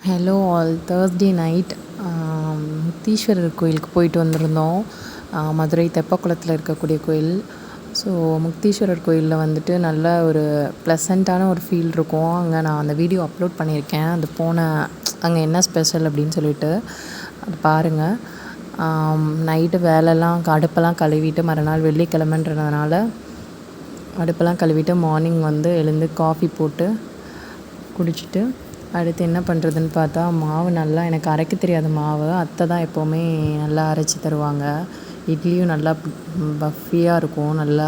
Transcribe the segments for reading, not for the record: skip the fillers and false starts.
Hello all. Thursday night Muktheeswarar கோயிலுக்கு போயிட்டு வந்திருந்தோம். மதுரை தெப்பக்குளத்தில் இருக்கக்கூடிய கோயில். ஸோ முக்தீஸ்வரர் கோயிலில் வந்துட்டு நல்ல ஒரு ப்ளசண்ட்டான ஒரு ஃபீல் இருக்கும். அங்கே நான் அந்த வீடியோ அப்லோட் பண்ணியிருக்கேன். அது அங்கே என்ன ஸ்பெஷல் அப்படின்னு சொல்லிட்டு அது பாருங்கள். நைட்டு வேலைலாம் அடுப்பெல்லாம் கழுவிட்டு மறுநாள் வெள்ளிக்கிழமைன்றதுனால அடுப்பெல்லாம் கழுவிட்டு மார்னிங் எழுந்து காஃபி போட்டு குடிச்சிட்டு அடுத்து என்ன பண்ணுறதுன்னு பார்த்தா மாவு நல்லா எனக்கு அரைக்க தெரியாத மாவு அத்தை தான் எப்போவுமே நல்லா அரைச்சி தருவாங்க. இட்லியும் நல்லா பஃபியாக இருக்கும், நல்லா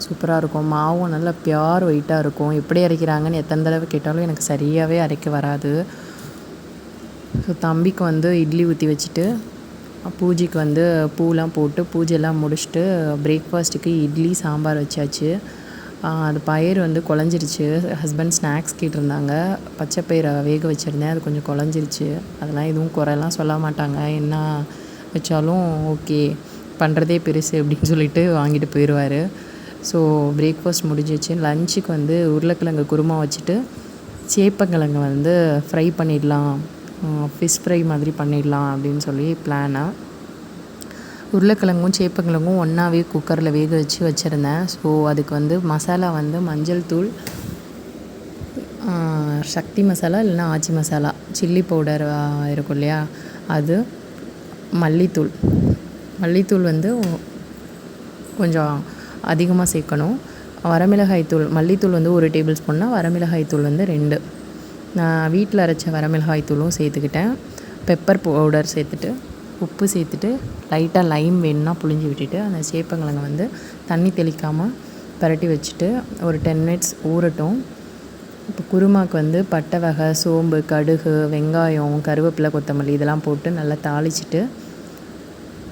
சூப்பராக இருக்கும். மாவும் நல்லா பியூர் ஒயிட்டாக இருக்கும். எப்படி அரைக்கிறாங்கன்னு எத்தனை தடவை கேட்டாலும் எனக்கு சரியாகவே அரைக்க வராது. ஸோ தம்பிக்கு இட்லி ஊற்றி வச்சுட்டு பூஜைக்கு பூலாம் போட்டு பூஜையெல்லாம் முடிச்சுட்டு பிரேக்ஃபாஸ்ட்டுக்கு இட்லி சாம்பார் வச்சாச்சு. அது பயிர் குழஞ்சிருச்சு. ஹஸ்பண்ட் ஸ்நாக்ஸ் கேட்டிருந்தாங்க. பச்சை பயிரை வேக வச்சுருந்தேன், அது கொஞ்சம் குழஞ்சிருச்சு. அதெல்லாம் எதுவும் குறையெல்லாம் சொல்ல மாட்டாங்க. என்ன வச்சாலும் ஓகே, பண்ணுறதே பெருசு அப்படின்னு சொல்லிட்டு வாங்கிட்டு போயிடுவார். ஸோ பிரேக்ஃபாஸ்ட் முடிஞ்சிச்சு. லஞ்சுக்கு உருளைக்கிழங்கு குருமா வச்சுட்டு சேப்பங்கிழங்கு ஃப்ரை பண்ணிடலாம், ஃபிஷ் ஃப்ரை மாதிரி பண்ணிடலாம் அப்படின்னு சொல்லி பிளானை. உருளைக்கிழங்கும் சேப்பங்கிழங்கும் ஒன்றாவே குக்கரில் வேக வச்சுருந்தேன். ஸோ அதுக்கு மசாலா மஞ்சள் தூள், சக்தி மசாலா இல்லைன்னா ஆச்சி மசாலா, சில்லி பவுடர் இருக்கும் இல்லையா, அது மல்லித்தூள் கொஞ்சம் அதிகமாக சேர்க்கணும். வரமிளகாய் தூள், மல்லித்தூள் 1 டேபிள் ஸ்பூன்னா வரமிளகாய் தூள் 2. நான் வீட்டில் அரைச்ச வரமிளகாய் தூளும் சேர்த்துக்கிட்டேன். பெப்பர் பவுடர் சேர்த்துட்டு உப்பு சேர்த்துட்டு லைட்டாக லைம் வேணும்னா புழிஞ்சு விட்டுட்டு அந்த சேப்பங்கிழங்கு தண்ணி தெளிக்காமல் பரட்டி வச்சுட்டு ஒரு 10 மினிட்ஸ் ஊறட்டும். இப்போ குருமாவுக்கு பட்டை வகை, சோம்பு, கடுகு, வெங்காயம், கருவேப்பிலை, கொத்தமல்லி இதெல்லாம் போட்டு நல்லா தாளிச்சிட்டு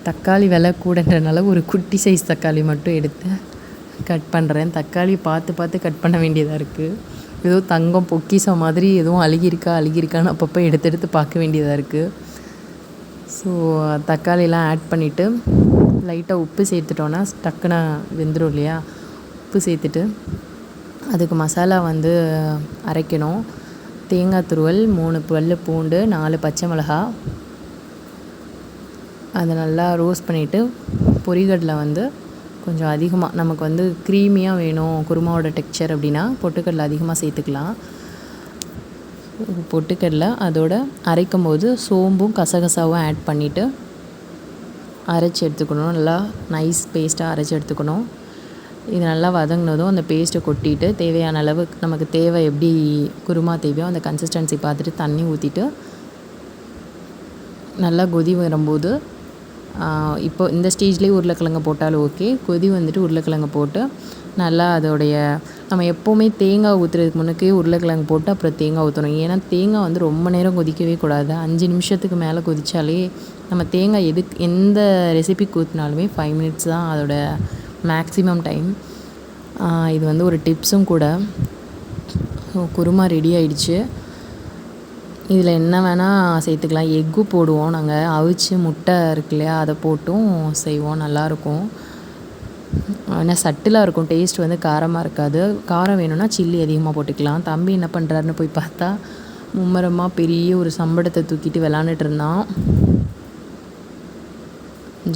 தக்காளி விலை கூடன்றனால ஒரு குட்டி சைஸ் தக்காளி மட்டும் எடுத்து கட் பண்ணுறேன். தக்காளி பார்த்து கட் பண்ண வேண்டியதாக இருக்குது. ஏதோ தங்கம் பொக்கிசம் மாதிரி எதுவும் அழுகியிருக்கான்னு அப்பப்போ எடுத்து பார்க்க வேண்டியதாக இருக்குது. ஸோ தக்காளிலாம் ஆட் பண்ணிவிட்டு லைட்டாக உப்பு சேர்த்துட்டோன்னா டக்குன்னு வெந்துடும் இல்லையா. உப்பு சேர்த்துட்டு அதுக்கு மசாலா அரைக்கணும். தேங்காய் துருவல், 3 பல் பூண்டு, 4 பச்சை மிளகா, அதை நல்லா ரோஸ்ட் பண்ணிவிட்டு பொரிகடலை கொஞ்சம் அதிகமாக நமக்கு க்ரீமியாக வேணும் குருமாவோட டெக்ஸ்சர் அப்படின்னா பொட்டுக்கடலை அதிகமாக சேர்த்துக்கலாம். பொட்டுக்கடலை அதோட அரைக்கும் போது சோம்பும் கசகசாவும் ஆட் பண்ணிவிட்டு அரைச்சி எடுத்துக்கணும். நல்லா நைஸ் பேஸ்ட்டாக அரைச்சி எடுத்துக்கணும். இது நல்லா வதங்கினதும் அந்த பேஸ்ட்டை கொட்டிட்டு தேவையான அளவு நமக்கு தேவை எப்படி குருமா தேவையோ அந்த கன்சிஸ்டன்சி பார்த்துட்டு தண்ணி ஊற்றிட்டு நல்லா கொதி வரும்போது இப்போ இந்த ஸ்டேஜ்லேயே உருளைக்கிழங்கு போட்டாலும் ஓகே. கொதி உருளைக்கிழங்கு போட்டு நல்லா அதோடைய நம்ம எப்போவுமே தேங்காய் ஊற்றுறதுக்கு முன்னுக்கே உருளைக்கிழங்கு போட்டு அப்புறம் தேங்காய் ஊற்றணும். ஏன்னா தேங்காய் ரொம்ப நேரம் கொதிக்கவே கூடாது. 5 நிமிஷத்துக்கு மேலே கொதித்தாலே நம்ம தேங்காய் எந்த ரெசிபிக்கு ஊற்றினாலுமே 5 மினிட்ஸ் தான் அதோட மேக்ஸிமம் டைம். இது ஒரு டிப்ஸும் கூட. குருமா ரெடி ஆயிடுச்சு. இதில் என்ன வேணால் சேர்த்துக்கலாம். எக்கு போடுவோம் நாங்கள், அவிச்சு முட்டை இருக்கு இல்லையா அதை போட்டும் செய்வோம், நல்லாயிருக்கும். ஆனால் சட்டிலாக இருக்கும். டேஸ்ட் காரமாக இருக்காது. காரம் வேணும்னா சில்லி அதிகமாக போட்டுக்கலாம். தம்பி என்ன பண்ணுறாருன்னு போய் பார்த்தா மும்மரமாக பெரிய ஒரு சம்படத்தை தூக்கிட்டு விளாண்டுட்டு இருந்தான்.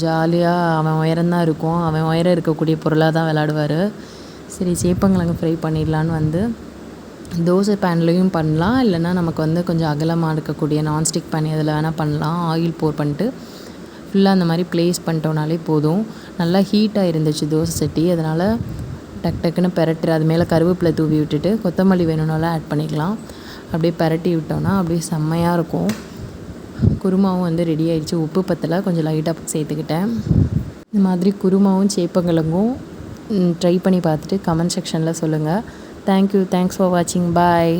ஜாலியாக அவன் உயரம்தான் இருக்கும். அவன் உயரம் இருக்கக்கூடிய பொருளாக தான் விளாடுவார். சரி சேப்பங்கிழங்கு ஃப்ரை பண்ணிடலான்னு தோசை பேன்லேயும் பண்ணலாம், இல்லைன்னா நமக்கு கொஞ்சம் அகலமாக இருக்கக்கூடிய நான்ஸ்டிக் பேன் அதில் வேணால் பண்ணலாம். ஆயில் போர் பண்ணிட்டு ஃபுல்லாக அந்த மாதிரி ப்ளேஸ் பண்ணிட்டோம்னாலே போதும். நல்லா ஹீட்டாக இருந்துச்சு தோசை சட்டி, அதனால் டக்குன்னு பெரட்டு அது மேலே கருவேப்பிலை தூவி விட்டுட்டு கொத்தமல்லி வேணும்னாலும் ஆட் பண்ணிக்கலாம். அப்படியே பெரட்டி விட்டோன்னா அப்படியே செம்மையாக இருக்கும். குருமாவும் ரெடி ஆகிடுச்சு. உப்பு பத்தலை, கொஞ்சம் லைட்டாக சேர்த்துக்கிட்டேன். இந்த மாதிரி குருமாவும் சேப்பங்கிழங்கும் ட்ரை பண்ணி பார்த்துட்டு கமெண்ட் செக்ஷனில் சொல்லுங்கள். தேங்க்யூ, தேங்க்ஸ் ஃபார் வாட்சிங், பாய்.